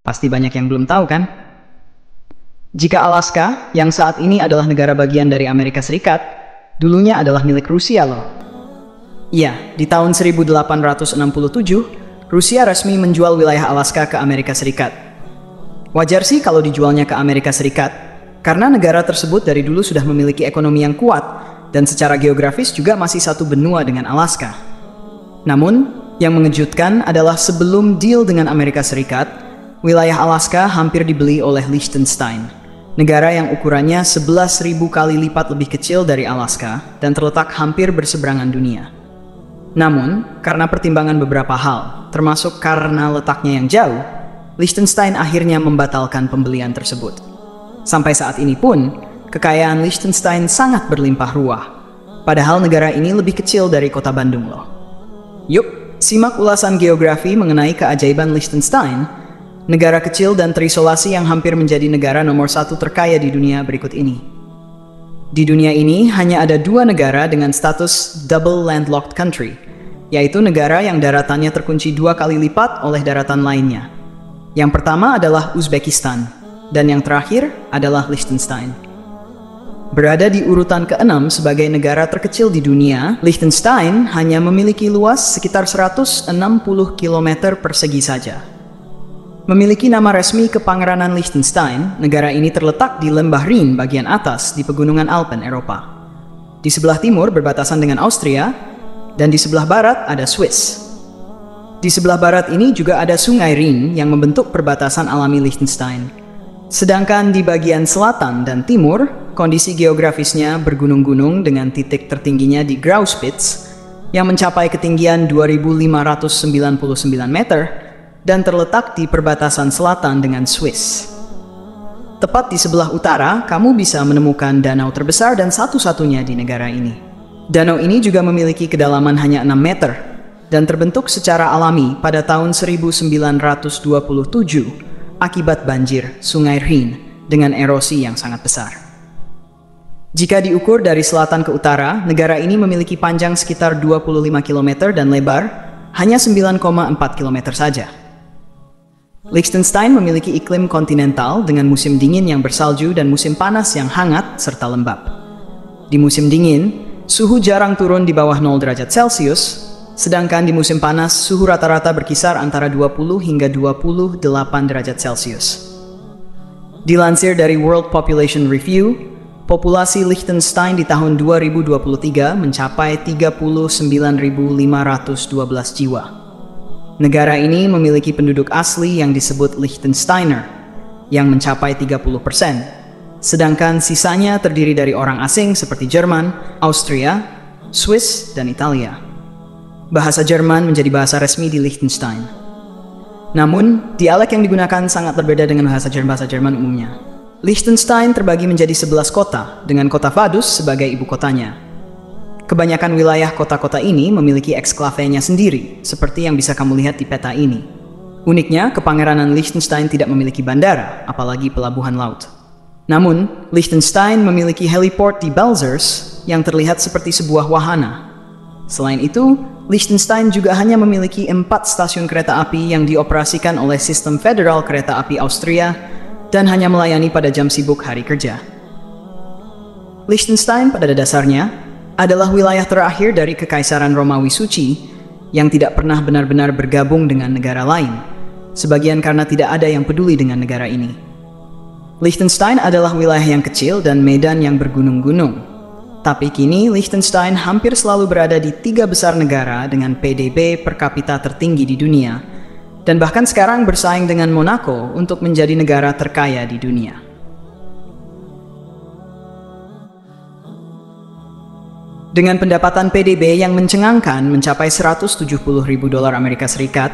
Pasti banyak yang belum tahu kan? Jika Alaska, yang saat ini adalah negara bagian dari Amerika Serikat, dulunya adalah milik Rusia loh. Iya, di tahun 1867, Rusia resmi menjual wilayah Alaska ke Amerika Serikat. Wajar sih kalau dijualnya ke Amerika Serikat, karena negara tersebut dari dulu sudah memiliki ekonomi yang kuat, dan secara geografis juga masih satu benua dengan Alaska. Namun, yang mengejutkan adalah sebelum deal dengan Amerika Serikat, wilayah Alaska hampir dibeli oleh Liechtenstein, negara yang ukurannya 11.000 kali lipat lebih kecil dari Alaska dan terletak hampir berseberangan dunia. Namun, karena pertimbangan beberapa hal, termasuk karena letaknya yang jauh, Liechtenstein akhirnya membatalkan pembelian tersebut. Sampai saat ini pun, kekayaan Liechtenstein sangat berlimpah ruah, padahal negara ini lebih kecil dari kota Bandung loh. Yuk, simak ulasan geografi mengenai keajaiban Liechtenstein, negara kecil dan terisolasi yang hampir menjadi negara nomor 1 terkaya di dunia berikut ini. Di dunia ini hanya ada 2 negara dengan status double landlocked country, yaitu negara yang daratannya terkunci 2 kali lipat oleh daratan lainnya. Yang pertama adalah Uzbekistan, dan yang terakhir adalah Liechtenstein. Berada di urutan ke-6 sebagai negara terkecil di dunia, Liechtenstein hanya memiliki luas sekitar 160 km persegi saja. Memiliki nama resmi Kepangeranan Liechtenstein, negara ini terletak di lembah Rhin bagian atas di pegunungan Alpen, Eropa. Di sebelah timur berbatasan dengan Austria, dan di sebelah barat ada Swiss. Di sebelah barat ini juga ada Sungai Rhin yang membentuk perbatasan alami Liechtenstein. Sedangkan di bagian selatan dan timur, kondisi geografisnya bergunung-gunung dengan titik tertingginya di Grauspitz yang mencapai ketinggian 2.599 meter dan terletak di perbatasan selatan dengan Swiss. Tepat di sebelah utara, kamu bisa menemukan danau terbesar dan satu-satunya di negara ini. Danau ini juga memiliki kedalaman hanya 6 meter dan terbentuk secara alami pada tahun 1927 akibat banjir Sungai Rhin dengan erosi yang sangat besar. Jika diukur dari selatan ke utara, negara ini memiliki panjang sekitar 25 km dan lebar hanya 9,4 km saja. Liechtenstein memiliki iklim kontinental dengan musim dingin yang bersalju dan musim panas yang hangat serta lembab. Di musim dingin, suhu jarang turun di bawah 0 derajat Celcius, sedangkan di musim panas suhu rata-rata berkisar antara 20 hingga 28 derajat Celcius. Dilansir dari World Population Review, populasi Liechtenstein di tahun 2023 mencapai 39.512 jiwa. Negara ini memiliki penduduk asli yang disebut Liechtensteiner, yang mencapai 30%, sedangkan sisanya terdiri dari orang asing seperti Jerman, Austria, Swiss, dan Italia. Bahasa Jerman menjadi bahasa resmi di Liechtenstein. Namun, dialek yang digunakan sangat berbeda dengan bahasa Jerman umumnya. Liechtenstein terbagi menjadi 11 kota, dengan kota Vaduz sebagai ibu kotanya. Kebanyakan wilayah kota-kota ini memiliki eksklavenya sendiri, seperti yang bisa kamu lihat di peta ini. Uniknya, Kepangeranan Liechtenstein tidak memiliki bandara, apalagi pelabuhan laut. Namun, Liechtenstein memiliki heliport di Balzers yang terlihat seperti sebuah wahana. Selain itu, Liechtenstein juga hanya memiliki 4 stasiun kereta api yang dioperasikan oleh sistem federal kereta api Austria dan hanya melayani pada jam sibuk hari kerja. Liechtenstein pada dasarnya adalah wilayah terakhir dari Kekaisaran Romawi Suci yang tidak pernah benar-benar bergabung dengan negara lain, sebagian karena tidak ada yang peduli dengan negara ini. Liechtenstein adalah wilayah yang kecil dan medan yang bergunung-gunung, tapi kini Liechtenstein hampir selalu berada di 3 besar negara dengan PDB per kapita tertinggi di dunia, dan bahkan sekarang bersaing dengan Monaco untuk menjadi negara terkaya di dunia. Dengan pendapatan PDB yang mencengangkan mencapai 170.000 dolar Amerika Serikat,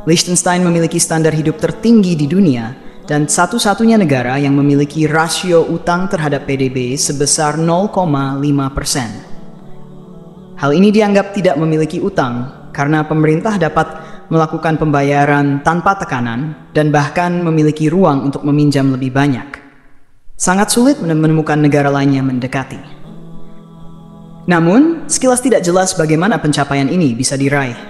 Liechtenstein memiliki standar hidup tertinggi di dunia dan satu-satunya negara yang memiliki rasio utang terhadap PDB sebesar 0,5%. Hal ini dianggap tidak memiliki utang karena pemerintah dapat melakukan pembayaran tanpa tekanan dan bahkan memiliki ruang untuk meminjam lebih banyak. Sangat sulit menemukan negara lain yang mendekati. Namun, sekilas tidak jelas bagaimana pencapaian ini bisa diraih.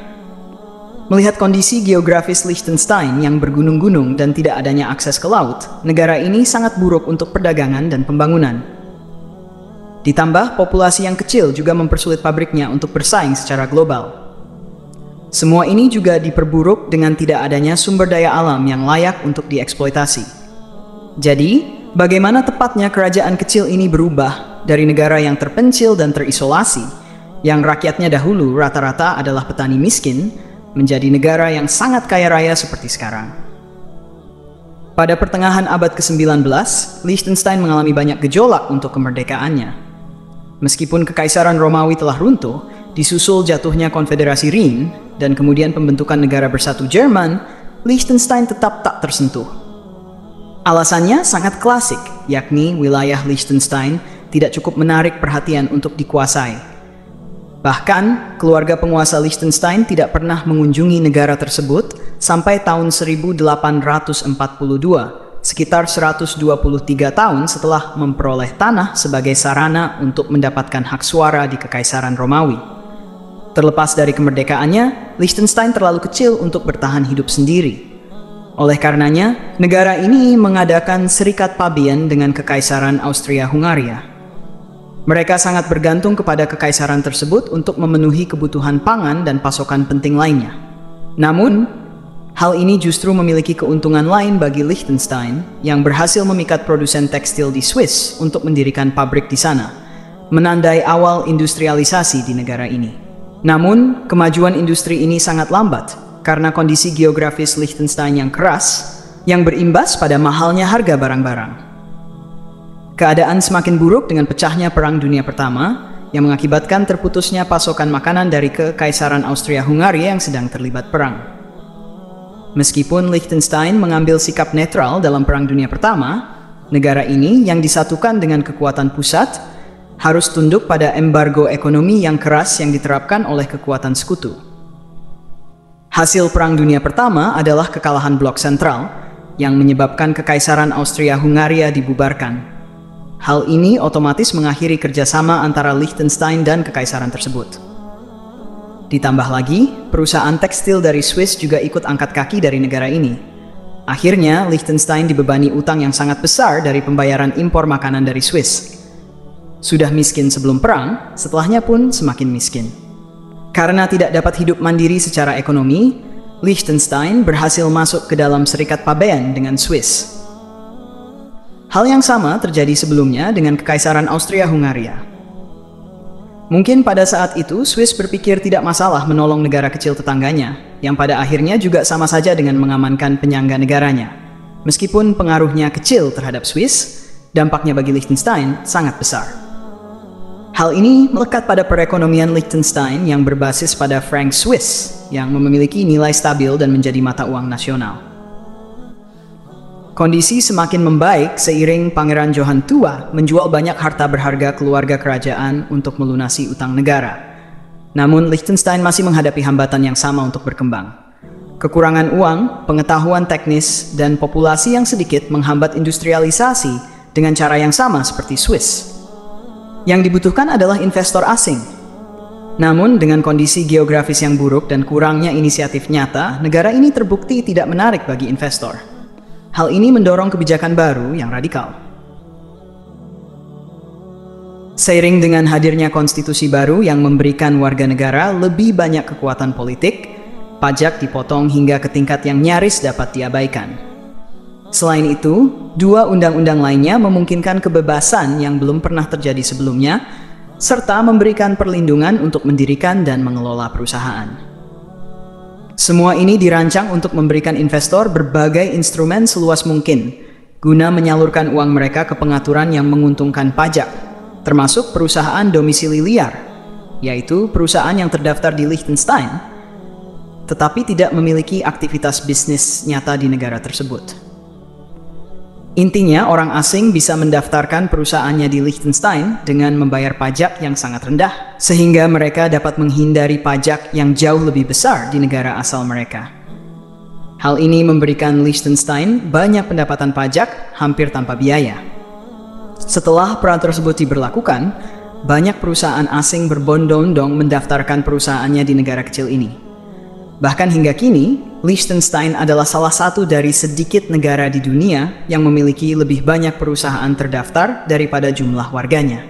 Melihat kondisi geografis Liechtenstein yang bergunung-gunung dan tidak adanya akses ke laut, negara ini sangat buruk untuk perdagangan dan pembangunan. Ditambah, populasi yang kecil juga mempersulit pabriknya untuk bersaing secara global. Semua ini juga diperburuk dengan tidak adanya sumber daya alam yang layak untuk dieksploitasi. Jadi, bagaimana tepatnya kerajaan kecil ini berubah dari negara yang terpencil dan terisolasi, yang rakyatnya dahulu rata-rata adalah petani miskin, menjadi negara yang sangat kaya raya seperti sekarang. Pada pertengahan abad ke-19, Liechtenstein mengalami banyak gejolak untuk kemerdekaannya. Meskipun Kekaisaran Romawi telah runtuh, disusul jatuhnya Konfederasi Rin, dan kemudian pembentukan negara bersatu Jerman, Liechtenstein tetap tak tersentuh. Alasannya sangat klasik, yakni wilayah Liechtenstein tidak cukup menarik perhatian untuk dikuasai. Bahkan, keluarga penguasa Liechtenstein tidak pernah mengunjungi negara tersebut sampai tahun 1842, sekitar 123 tahun setelah memperoleh tanah sebagai sarana untuk mendapatkan hak suara di Kekaisaran Romawi. Terlepas dari kemerdekaannya, Liechtenstein terlalu kecil untuk bertahan hidup sendiri. Oleh karenanya, negara ini mengadakan serikat pabean dengan Kekaisaran Austria-Hungaria. Mereka sangat bergantung kepada kekaisaran tersebut untuk memenuhi kebutuhan pangan dan pasokan penting lainnya. Namun, hal ini justru memiliki keuntungan lain bagi Liechtenstein yang berhasil memikat produsen tekstil di Swiss untuk mendirikan pabrik di sana, menandai awal industrialisasi di negara ini. Namun, kemajuan industri ini sangat lambat karena kondisi geografis Liechtenstein yang keras, yang berimbas pada mahalnya harga barang-barang. Keadaan semakin buruk dengan pecahnya Perang Dunia Pertama, yang mengakibatkan terputusnya pasokan makanan dari Kekaisaran Austria-Hungaria yang sedang terlibat perang. Meskipun Liechtenstein mengambil sikap netral dalam Perang Dunia Pertama, negara ini yang disatukan dengan kekuatan pusat, harus tunduk pada embargo ekonomi yang keras yang diterapkan oleh kekuatan sekutu. Hasil Perang Dunia Pertama adalah kekalahan Blok Sentral, yang menyebabkan Kekaisaran Austria-Hungaria dibubarkan. Hal ini otomatis mengakhiri kerjasama antara Liechtenstein dan kekaisaran tersebut. Ditambah lagi, perusahaan tekstil dari Swiss juga ikut angkat kaki dari negara ini. Akhirnya, Liechtenstein dibebani utang yang sangat besar dari pembayaran impor makanan dari Swiss. Sudah miskin sebelum perang, setelahnya pun semakin miskin. Karena tidak dapat hidup mandiri secara ekonomi, Liechtenstein berhasil masuk ke dalam serikat pabean dengan Swiss. Hal yang sama terjadi sebelumnya dengan Kekaisaran Austria-Hungaria. Mungkin pada saat itu Swiss berpikir tidak masalah menolong negara kecil tetangganya, yang pada akhirnya juga sama saja dengan mengamankan penyangga negaranya. Meskipun pengaruhnya kecil terhadap Swiss, dampaknya bagi Liechtenstein sangat besar. Hal ini melekat pada perekonomian Liechtenstein yang berbasis pada franc Swiss, yang memiliki nilai stabil dan menjadi mata uang nasional. Kondisi semakin membaik seiring Pangeran Johan Tua menjual banyak harta berharga keluarga kerajaan untuk melunasi utang negara. Namun Liechtenstein masih menghadapi hambatan yang sama untuk berkembang. Kekurangan uang, pengetahuan teknis, dan populasi yang sedikit menghambat industrialisasi dengan cara yang sama seperti Swiss. Yang dibutuhkan adalah investor asing. Namun dengan kondisi geografis yang buruk dan kurangnya inisiatif nyata, negara ini terbukti tidak menarik bagi investor. Hal ini mendorong kebijakan baru yang radikal. Seiring dengan hadirnya konstitusi baru yang memberikan warga negara lebih banyak kekuatan politik, pajak dipotong hingga ke tingkat yang nyaris dapat diabaikan. Selain itu, dua undang-undang lainnya memungkinkan kebebasan yang belum pernah terjadi sebelumnya, serta memberikan perlindungan untuk mendirikan dan mengelola perusahaan. Semua ini dirancang untuk memberikan investor berbagai instrumen seluas mungkin, guna menyalurkan uang mereka ke pengaturan yang menguntungkan pajak, termasuk perusahaan domisili liar, yaitu perusahaan yang terdaftar di Liechtenstein, tetapi tidak memiliki aktivitas bisnis nyata di negara tersebut. Intinya, orang asing bisa mendaftarkan perusahaannya di Liechtenstein dengan membayar pajak yang sangat rendah, sehingga mereka dapat menghindari pajak yang jauh lebih besar di negara asal mereka. Hal ini memberikan Liechtenstein banyak pendapatan pajak hampir tanpa biaya. Setelah peraturan tersebut diberlakukan, banyak perusahaan asing berbondong-bondong mendaftarkan perusahaannya di negara kecil ini. Bahkan hingga kini, Liechtenstein adalah salah satu dari sedikit negara di dunia yang memiliki lebih banyak perusahaan terdaftar daripada jumlah warganya.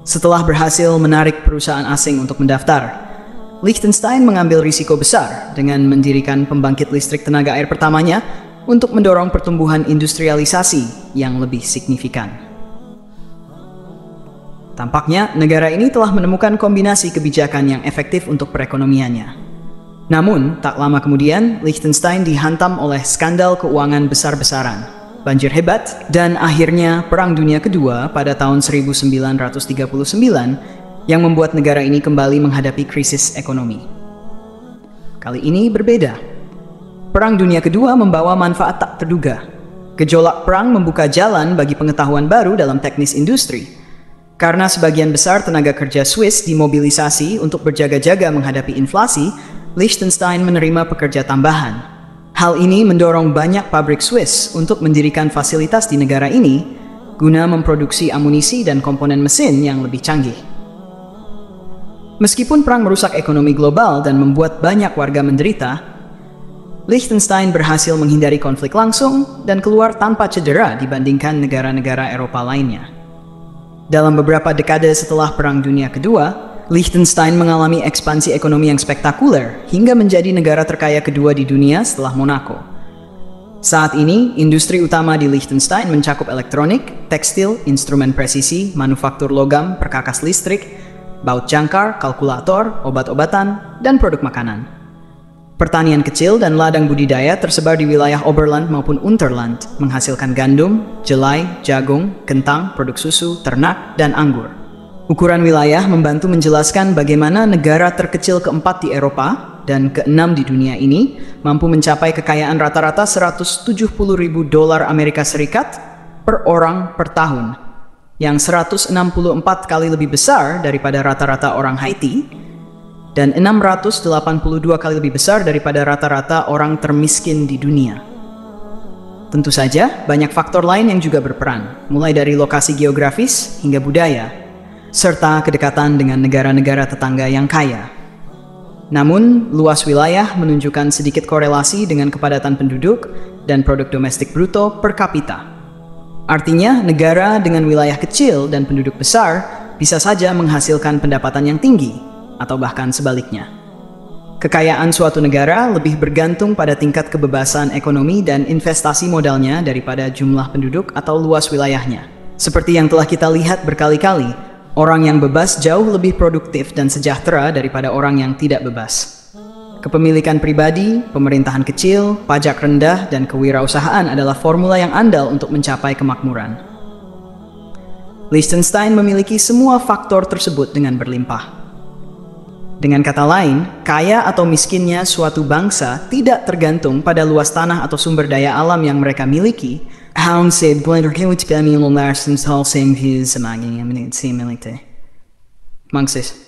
Setelah berhasil menarik perusahaan asing untuk mendaftar, Liechtenstein mengambil risiko besar dengan mendirikan pembangkit listrik tenaga air pertamanya untuk mendorong pertumbuhan industrialisasi yang lebih signifikan. Tampaknya negara ini telah menemukan kombinasi kebijakan yang efektif untuk perekonomiannya. Namun, tak lama kemudian, Liechtenstein dihantam oleh skandal keuangan besar-besaran, banjir hebat, dan akhirnya Perang Dunia Kedua pada tahun 1939 yang membuat negara ini kembali menghadapi krisis ekonomi. Kali ini berbeda. Perang Dunia Kedua membawa manfaat tak terduga. Gejolak perang membuka jalan bagi pengetahuan baru dalam teknis industri. Karena sebagian besar tenaga kerja Swiss dimobilisasi untuk berjaga-jaga menghadapi inflasi, Liechtenstein menerima pekerja tambahan. Hal ini mendorong banyak pabrik Swiss untuk mendirikan fasilitas di negara ini guna memproduksi amunisi dan komponen mesin yang lebih canggih. Meskipun perang merusak ekonomi global dan membuat banyak warga menderita, Liechtenstein berhasil menghindari konflik langsung dan keluar tanpa cedera dibandingkan negara-negara Eropa lainnya. Dalam beberapa dekade setelah Perang Dunia Kedua, Liechtenstein mengalami ekspansi ekonomi yang spektakuler hingga menjadi negara terkaya kedua di dunia setelah Monaco. Saat ini, industri utama di Liechtenstein mencakup elektronik, tekstil, instrumen presisi, manufaktur logam, perkakas listrik, baut jangkar, kalkulator, obat-obatan, dan produk makanan. Pertanian kecil dan ladang budidaya tersebar di wilayah Oberland maupun Unterland, menghasilkan gandum, jelai, jagung, kentang, produk susu, ternak, dan anggur. Ukuran wilayah membantu menjelaskan bagaimana negara terkecil keempat di Eropa dan keenam di dunia ini mampu mencapai kekayaan rata-rata $170.000 Amerika Serikat per orang per tahun, yang 164 kali lebih besar daripada rata-rata orang Haiti dan 682 kali lebih besar daripada rata-rata orang termiskin di dunia. Tentu saja, banyak faktor lain yang juga berperan, mulai dari lokasi geografis hingga budaya, serta kedekatan dengan negara-negara tetangga yang kaya. Namun, luas wilayah menunjukkan sedikit korelasi dengan kepadatan penduduk dan produk domestik bruto per kapita. Artinya, negara dengan wilayah kecil dan penduduk besar bisa saja menghasilkan pendapatan yang tinggi, atau bahkan sebaliknya. Kekayaan suatu negara lebih bergantung pada tingkat kebebasan ekonomi dan investasi modalnya daripada jumlah penduduk atau luas wilayahnya. Seperti yang telah kita lihat berkali-kali, orang yang bebas jauh lebih produktif dan sejahtera daripada orang yang tidak bebas. Kepemilikan pribadi, pemerintahan kecil, pajak rendah, dan kewirausahaan adalah formula yang andal untuk mencapai kemakmuran. Liechtenstein memiliki semua faktor tersebut dengan berlimpah. Dengan kata lain, kaya atau miskinnya suatu bangsa tidak tergantung pada luas tanah atau sumber daya alam yang mereka miliki. Mangsis.